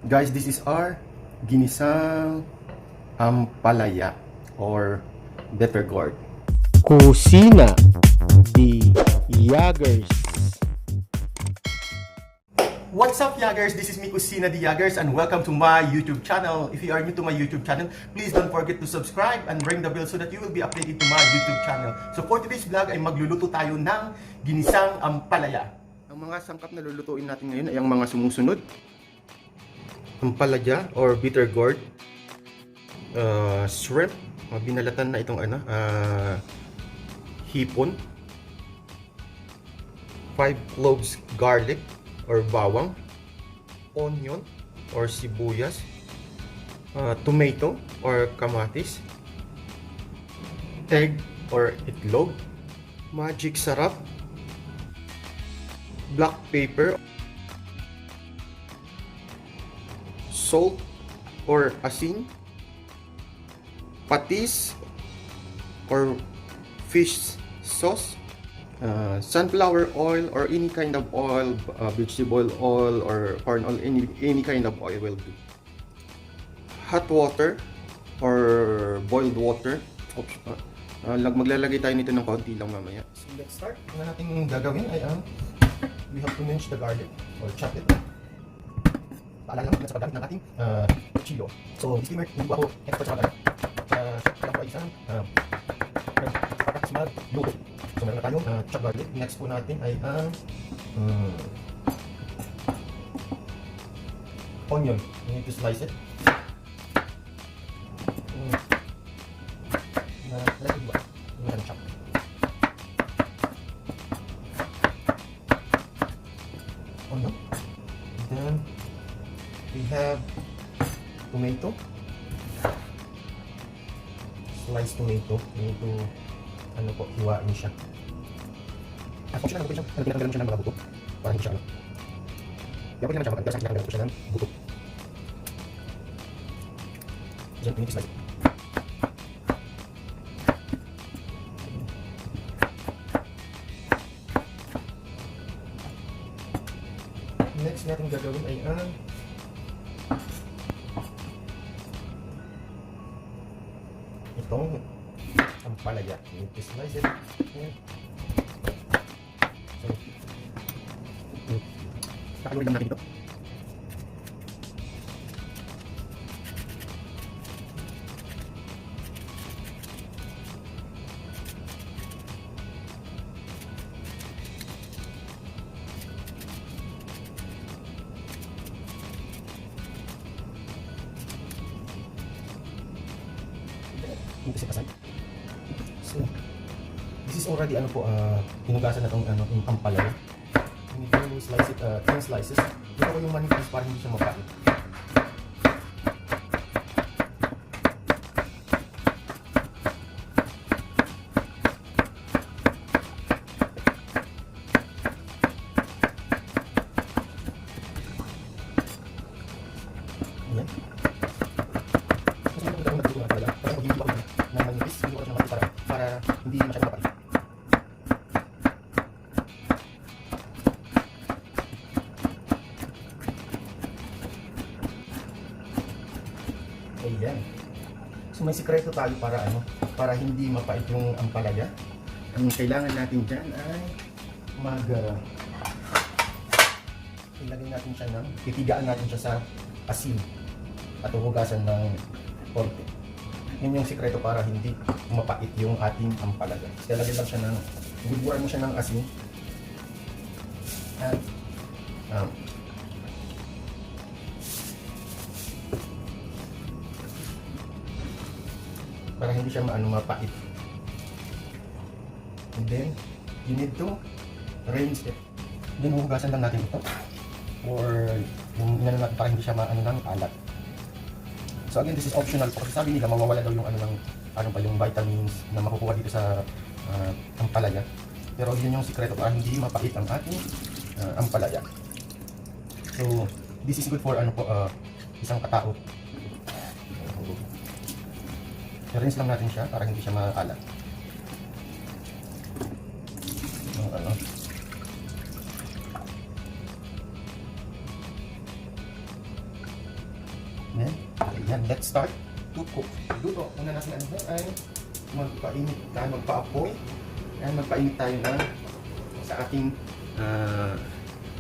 Guys, this is our Ginisang Ampalaya or better gourd. Kusina di Yagers. What's up, Yagers? This is me, Kusina di Yagers, and welcome to my YouTube channel. If you are new to my YouTube channel, please don't forget to subscribe and ring the bell so that you will be updated to my YouTube channel. So for today's vlog ay magluluto tayo ng Ginisang Ampalaya. Ang mga sangkap na lulutuin natin ngayon ay ang mga sumusunod. Ampalaya or bitter gourd, shrimp, binalatan na itong hipon, 5 cloves garlic or bawang, onion or sibuyas, tomato or kamatis, egg or itlog, magic sarap, black pepper, salt or asin, patis or fish sauce, sunflower oil or any kind of oil, vegetable oil or corn oil, any kind of oil will do. Hot water or boiled water. Maglalagay tayo nito ng konti lang mamaya. So let's start. Ang natin gagawin ay we have to mince the garlic or chop it. Paalala lang sa paggamit ng ating chilo. So disclaimer, hindi po ako expert sa paggamit. Kailangan ko ay isang mag luto. So meron na tayong chopped garlic. Next po natin ay ang onion. You need to slice it. Like it ba? Yung natin chop. Onion. Then we have tomato. Sliced tomato. You need to hiwain siya. Kung siya siya, tinatanggalan mo siya ng mga buto para hindi siya kaya pwede naman siya maganda kasi tinatanggalan ko siya ng buto. Then, we need to slice it. Next natin gagawin ay itong ampalaya. You need to slice it. Kakaluin lang natin ito. Ito si aside. So, this is already hinugasan na itong yung ampalaya. You need to slice it, thin slices. Ito ko yung manipis para hindi siya mapait. Ayan. Mas maganda kung nagtutunan talaga. Kasi pag hindi ako ng manipis, hindi ko siya mapait para hindi masyadong mapait. Ayan. So may sikreto tayo para hindi mapait yung ampalaya. Ang kailangan natin dyan ay ilagay natin siya titigaan natin siya sa asin at hugasan ng konti. Yun yung sikreto para hindi mapait yung ating ampalaya. Ilagay lang siya buburan mo siya ng asin at para hindi siya mapait. And then, you need to rinse it. Then, hugasan lang natin ito. Or, yung natin para hindi siya alat. So again, this is optional. Kasi sabi nila, mawawala daw yung yung vitamins na makukuha dito sa ampalaya. Pero yun yung sikreto para hindi mapait ang ating ampalaya. So, this is good for isang katao. I-rinse lang natin siya para hindi siya maalat. Ayan, let's start to cook. Luto. Una natin ay magpainit tayo, magpa-apoy. Ayan, magpainit tayo sa ating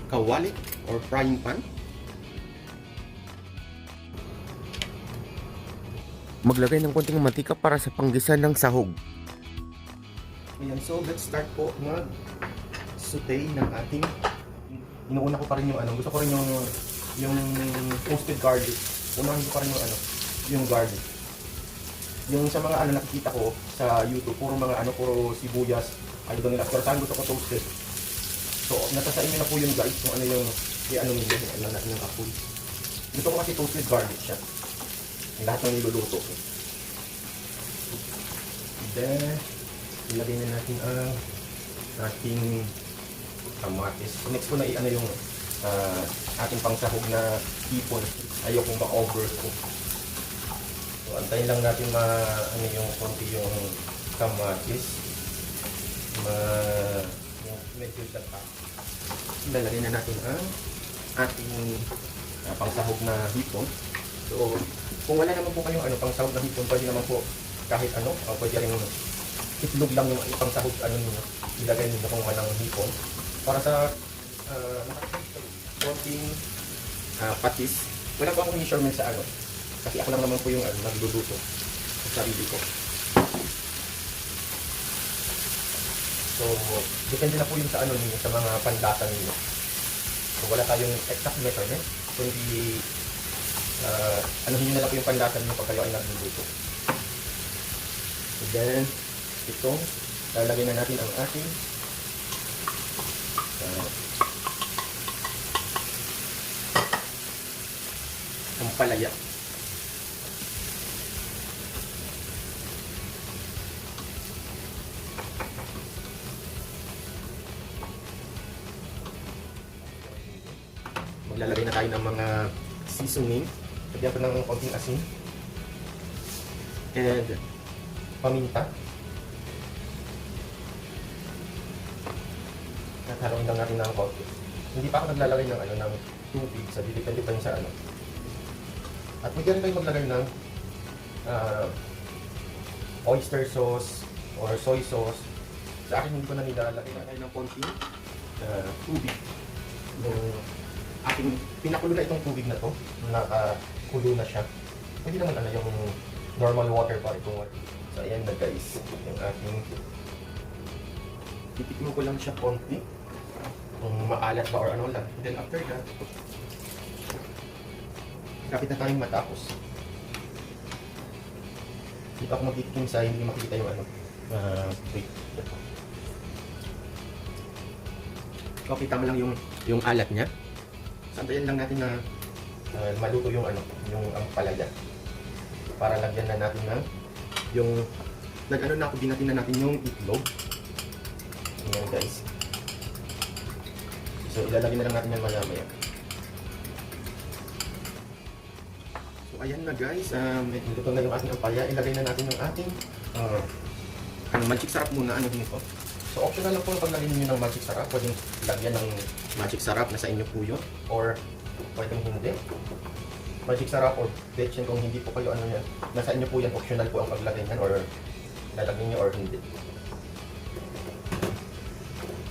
kawali or frying pan. Maglagay ng konting mantika para sa panggisa ng sahog. Ayan, so let's start po mag-saute ng ating, inuuna ko pa rin yung gusto ko rin yung toasted garlic. Unahin ko pa rin yung garlic. Yung sa mga nakikita ko sa YouTube, puro sibuyas, ayaw nila. Pero saan gusto ko toasted. So, nasa sa inyo na po yun guys, kung ano yung natin yung apoy. Gusto ko kasi toasted garlic siya. Lahat ng niluluto ko. Then, ilagay na natin ang ating kamatis. Next ko na yung ating pangsahog na hipon. Ayokong ma-overcook. So, antayin lang natin yung konti yung kamatis. Medyo data. Lalagay na natin ang ating pangsahog na hipon. So, kung wala naman po kayong pangsahog na hipon, pwede naman po kahit pwede rin itlog lang yung pangsahog ninyo. Ilagay niyo kung walang hipon. Para sa konting patis. Wala po akong measurement sa kasi ako lang naman po yung nagluluto sa sarili ko. So, depende na po yun sa ninyo, sa mga panlasa ninyo. So, wala tayong exact measurement. Kundi anuhin nyo na lang po yung panlasa ninyo pag kayo ay nagluluto. So, then, itong lalagay na natin ang ating ampalaya. Maglalagay na tayo ng mga seasoning. Lagyan ko ng konting asin and paminta. At haluin lang natin ng konti. Hindi pa ako naglalagay ng tubig sa depende pa yun sa At pwede rin kayo maglagay ng oyster sauce or soy sauce. Sa akin hindi ko na nilalagay ng konting tubig. Yung ating pinakulo na itong tubig na to, nakakulo na siya. Hindi naman yung normal water pa ito. So ayan na guys, yung ating titikman ko lang siya konti kung maalat ba or lang. Then after that, kapit na tayong matapos. Dito ako magtikim sa hindi makikita yung wait. Okay, tama lang yung alat niya. Santayan lang natin na maluto yung ampalaya. Para lagyan na natin ng binatin na natin yung itlog. Ayan guys. So ilalagay na lang natin yan maya-maya. So ayan na guys, luto na yung ating ampalaya. Ilagay na natin yung ating magic sarap muna. Dito. So optional lang po yung paglagay niyo ng magic sarap. Pwedeng lagyan ng magic sarap, nasa inyo po yun. Or pwedeng hindi. Magic sarap or betchin kung hindi po kayo yan. Nasa inyo po yan, optional po ang paglagay niyan or lalagyan niyo or hindi.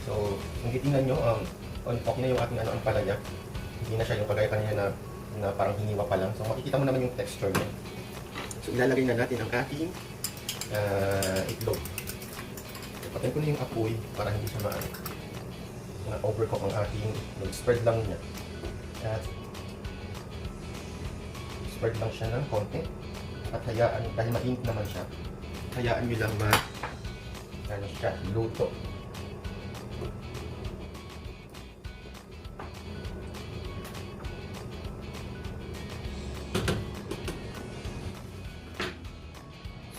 So kung titingnan nyo, okay na yung ating ampalaya. Hindi na siya yung kagaya kanina na parang hiniwa pa lang. So makikita mo naman yung texture niya. So ilalagay na natin ang ating itlog. Patayin ko na yung apoy para hindi siya na-overcook ang ating spread lang niya. At spread lang siya ng konti. At hayaan, dahil mainit naman siya, hayaan nyo lang siya, luto.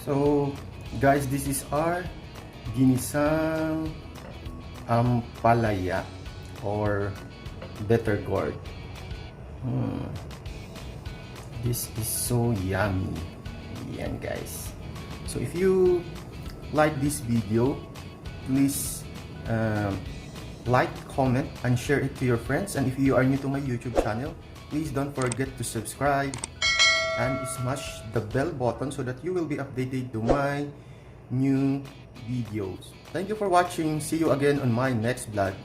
So, guys, this is our Ginisang Ampalaya or better gourd. This is so yummy. Yan guys. So if you like this video, please like, comment, and share it to your friends. And if you are new to my YouTube channel, please don't forget to subscribe and smash the bell button so that you will be updated to my new videos. Thank you for watching. See you again on my next vlog.